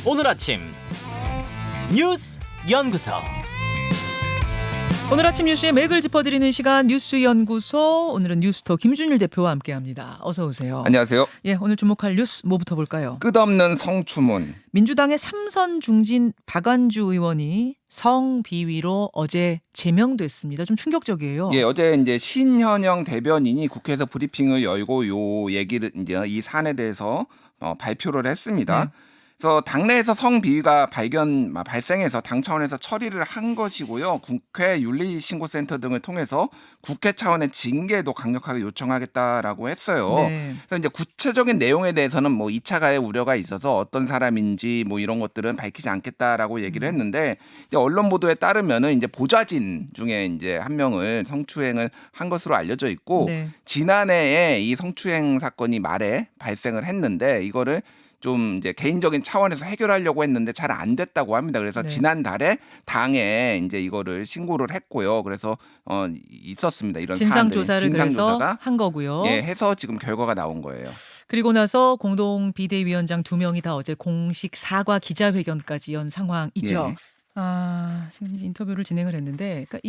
오늘 아침 뉴스 연구소. 오늘 아침 뉴스의 맥을 짚어드리는 시간 뉴스 연구소. 오늘은 뉴스터 김준일 대표와 함께합니다. 어서 오세요. 안녕하세요. 예, 오늘 주목할 뉴스 뭐부터 볼까요? 끝없는 성추문. 민주당의 삼선 중진 박완주 의원이 성비위로 어제 제명됐습니다. 좀 충격적이에요. 예, 어제 이제 신현영 대변인이 국회에서 브리핑을 열고 요 얘기를 이제 이 사안에 대해서 발표를 했습니다. 네. 그래서 당내에서 성비위가 발생해서 당 차원에서 처리를 한 것이고요. 국회 윤리신고센터 등을 통해서 국회 차원의 징계도 강력하게 요청하겠다라고 했어요. 네. 그래서 이제 구체적인 내용에 대해서는 뭐 2차 가해 우려가 있어서 어떤 사람인지 뭐 이런 것들은 밝히지 않겠다라고 얘기를 했는데, 이제 언론 보도에 따르면은 이제 보좌진 중에 이제 한 명을 성추행을 한 것으로 알려져 있고, 네. 지난해에 이 성추행 사건이 말에 발생을 했는데 이거를 좀 이제 개인적인 차원에서 해결하려고 했는데 잘 안 됐다고 합니다. 그래서 네. 지난달에 당에 이제 이거를 신고를 했고요. 그래서 있었습니다. 이런 진상 사안들이. 조사를 그래서 진상조사가 한 거고요. 예, 해서 지금 결과가 나온 거예요. 그리고 나서 공동 비대위원장 2명이 다 어제 공식 사과 기자회견까지 연 상황이죠. 예. 지금 인터뷰를 진행을 했는데, 그러니까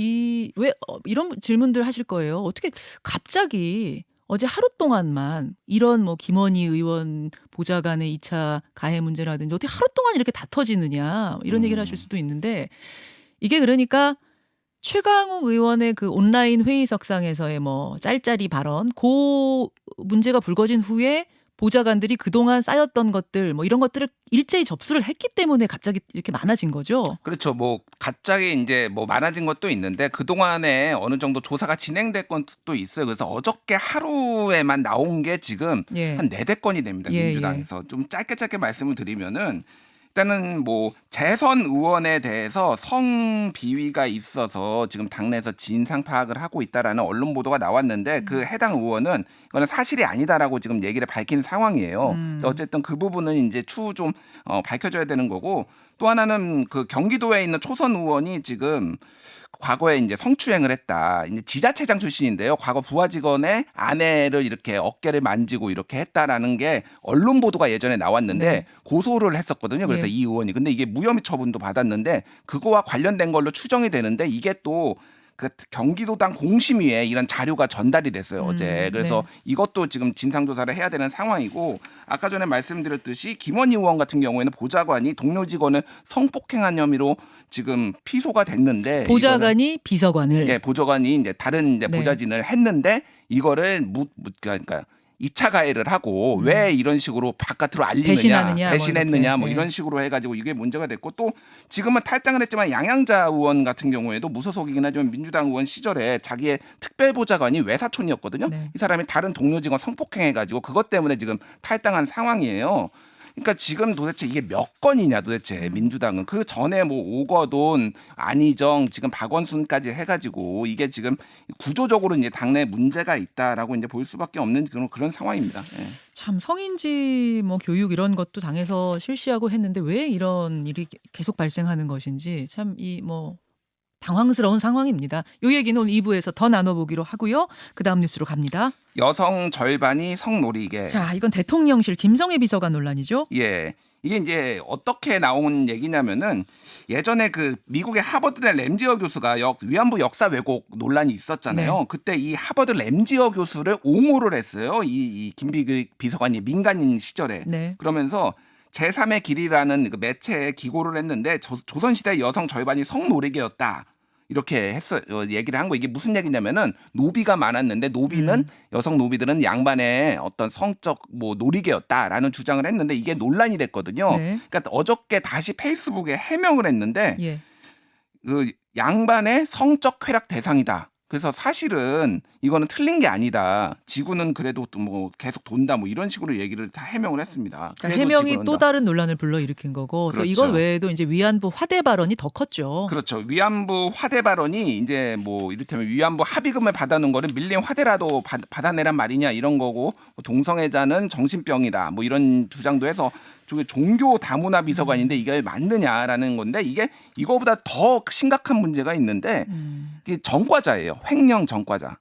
왜 이런 질문들 하실 거예요. 어떻게 갑자기 어제 하루 동안만 이런 뭐 김원희 의원 보좌관의 2차 가해 문제라든지 어떻게 하루 동안 이렇게 다 터지느냐 이런 얘기를 하실 수도 있는데, 이게 그러니까 최강욱 의원의 그 온라인 회의석상에서의 뭐 짤짤이 발언, 그 문제가 불거진 후에 보좌관들이 그동안 쌓였던 것들 뭐 이런 것들을 일제히 접수를 했기 때문에 갑자기 이렇게 많아진 거죠. 그렇죠. 뭐 갑자기 이제 뭐 많아진 것도 있는데 그동안에 어느 정도 조사가 진행된 것도 있어요. 그래서 어저께 하루에만 나온 게 지금 예. 한 4-5건이 됩니다. 예, 민주당에서. 좀 짧게 말씀을 드리면은, 일단은 뭐 재선 의원에 대해서 성비위가 있어서 지금 당내에서 진상 파악을 하고 있다라는 언론 보도가 나왔는데, 그 해당 의원은 이거는 사실이 아니다라고 지금 얘기를 밝힌 상황이에요. 그래서 어쨌든 그 부분은 이제 추후 좀 밝혀져야 되는 거고, 또 하나는 그 경기도에 있는 초선 의원이 지금 과거에 이제 성추행을 했다. 이제 지자체장 출신인데요. 과거 부하 직원의 아내를 이렇게 어깨를 만지고 이렇게 했다라는 게 언론 보도가 예전에 나왔는데 네. 고소를 했었거든요. 그래서 예. 이 의원이. 근데 이게 무혐의 처분도 받았는데 그거와 관련된 걸로 추정이 되는데, 이게 또 그 경기도당 공심위에 이런 자료가 전달이 됐어요, 어제. 그래서 네. 이것도 지금 진상조사를 해야 되는 상황이고, 아까 전에 말씀드렸듯이 김원희 의원 같은 경우에는 보좌관이 동료 직원을 성폭행한 혐의로 지금 피소가 됐는데, 보좌관이 비서관을. 예, 보좌관이 이제 다른 이제 네. 보좌진을 했는데 이거를 그러니까 2차 가해를 하고 왜 이런 식으로 바깥으로 알리느냐, 뭐 배신했느냐 뭐 이렇게. 이런 식으로 해가지고 이게 문제가 됐고, 또 지금은 탈당을 했지만 양양자 의원 같은 경우에도 무소속이긴 하지만 민주당 의원 시절에 자기의 특별보좌관이 외사촌이었거든요. 네. 이 사람이 다른 동료 직원 성폭행해가지고 그것 때문에 지금 탈당한 상황이에요. 그러니까 지금 도대체 이게 몇 건이냐 도대체 민주당은. 그 전에 뭐 오거돈, 안희정, 지금 박원순까지 해가지고 이게 지금 구조적으로 이제 당내 문제가 있다라고 이제 볼 수밖에 없는 그런 상황입니다. 예. 참 성인지 뭐 교육 이런 것도 당에서 실시하고 했는데 왜 이런 일이 계속 발생하는 것인지 참 이 뭐 당황스러운 상황입니다. 이 얘기는 오늘 2부에서 더 나눠보기로 하고요. 그다음 뉴스로 갑니다. 여성 절반이 성놀이게. 자, 이건 대통령실 김성애 비서관 논란이죠. 예. 이게 이제 어떻게 나온 얘기냐면은, 예전에 그 미국의 하버드대 램지어 교수가 위안부 역사 왜곡 논란이 있었잖아요. 네. 그때 이 하버드 램지어 교수를 옹호를 했어요. 이 비서관이 민간인 시절에. 네. 그러면서 제3의 길이라는 그 매체에 기고를 했는데, 조선시대 여성 절반이 성노리개였다. 이렇게 얘기를 한 거. 이게 무슨 얘기냐면은, 노비가 많았는데 노비는 여성 노비들은 양반의 어떤 성적 뭐 놀이개였다라는 주장을 했는데, 이게 논란이 됐거든요. 네. 그러니까 어저께 다시 페이스북에 해명을 했는데, 예. 그 양반의 성적 쾌락 대상이다. 그래서 사실은 이거는 틀린 게 아니다. 지구는 그래도 또 뭐 계속 돈다. 뭐 이런 식으로 얘기를 다 해명을 했습니다. 그러니까 해명이 또 다른 논란을 불러일으킨 거고, 그렇죠. 또 이것 외에도 이제 위안부 화대 발언이 더 컸죠. 그렇죠. 위안부 화대 발언이 이제 뭐 이를테면 위안부 합의금을 받아놓은 거를 밀린 화대라도 받아내란 말이냐 이런 거고, 동성애자는 정신병이다. 뭐 이런 주장도 해서 저게 종교 다문화 비서관인데 이게 맞느냐라는 건데, 이거보다 더 심각한 문제가 있는데, 이게 전과자예요. 횡령 전과자.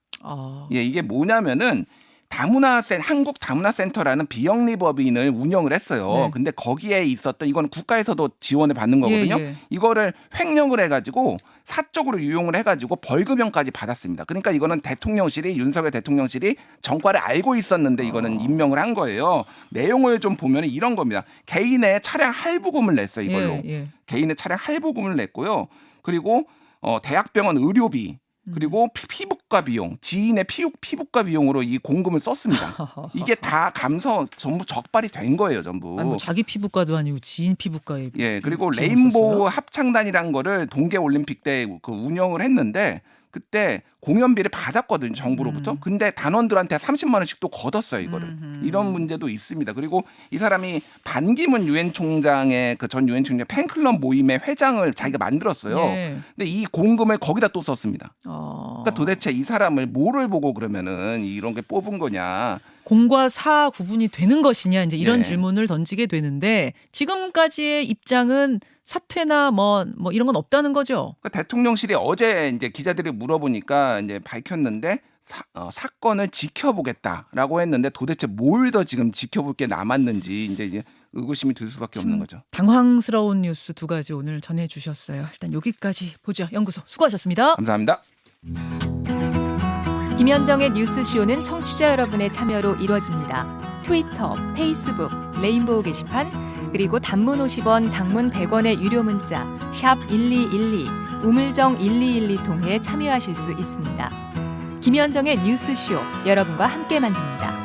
예, 이게 뭐냐면은 한국 다문화센터라는 비영리법인을 운영을 했어요. 네. 근데 거기에 있었던 이건 국가에서도 지원을 받는 거거든요. 예. 이거를 횡령을 해가지고 사적으로 유용을 해가지고 벌금형까지 받았습니다. 그러니까 이거는 윤석열 대통령실이 정과를 알고 있었는데 이거는 임명을 한 거예요. 내용을 좀 보면 이런 겁니다. 개인의 차량 할부금을 냈어요. 이걸로. 예. 개인의 차량 할부금을 냈고요. 그리고 대학병원 의료비 그리고 피부과 비용, 지인의 피부과 비용으로 이 공금을 썼습니다. 이게 다 전부 적발이 된 거예요, 전부. 아니, 뭐 자기 피부과도 아니고 지인 피부과에. 예, 그리고 비용을 레인보우 썼어요? 합창단이란 거를 동계 올림픽 때 그 운영을 했는데 그때 공연비를 받았거든요, 정부로부터. 근데 단원들한테 30만 원씩 또 걷었어요, 이거를. 이런 문제도 있습니다. 그리고 이 사람이 반기문 유엔 총장의 그 전 유엔 총장 팬클럽 모임의 회장을 자기가 만들었어요. 예. 근데 이 공금을 거기다 또 썼습니다. 그러니까 도대체 이 사람을 뭐를 보고 그러면은 이런 게 뽑은 거냐? 공과 사 구분이 되는 것이냐 이제 이런 네. 질문을 던지게 되는데 지금까지의 입장은 사퇴나 뭐 이런 건 없다는 거죠. 그러니까 대통령실이 어제 이제 기자들이 물어보니까 이제 밝혔는데 사건을 지켜보겠다라고 했는데 도대체 뭘 더 지금 지켜볼 게 남았는지 이제 의구심이 들 수밖에 없는 거죠. 당황스러운 뉴스 두 가지 오늘 전해주셨어요. 일단 여기까지 보죠. 연구소 수고하셨습니다. 감사합니다. 김현정의 뉴스쇼는 청취자 여러분의 참여로 이루어집니다. 트위터, 페이스북, 레인보우 게시판, 그리고 단문 50원, 장문 100원의 유료 문자 샵 1212, 우물정 1212 통해 참여하실 수 있습니다. 김현정의 뉴스쇼, 여러분과 함께 만듭니다.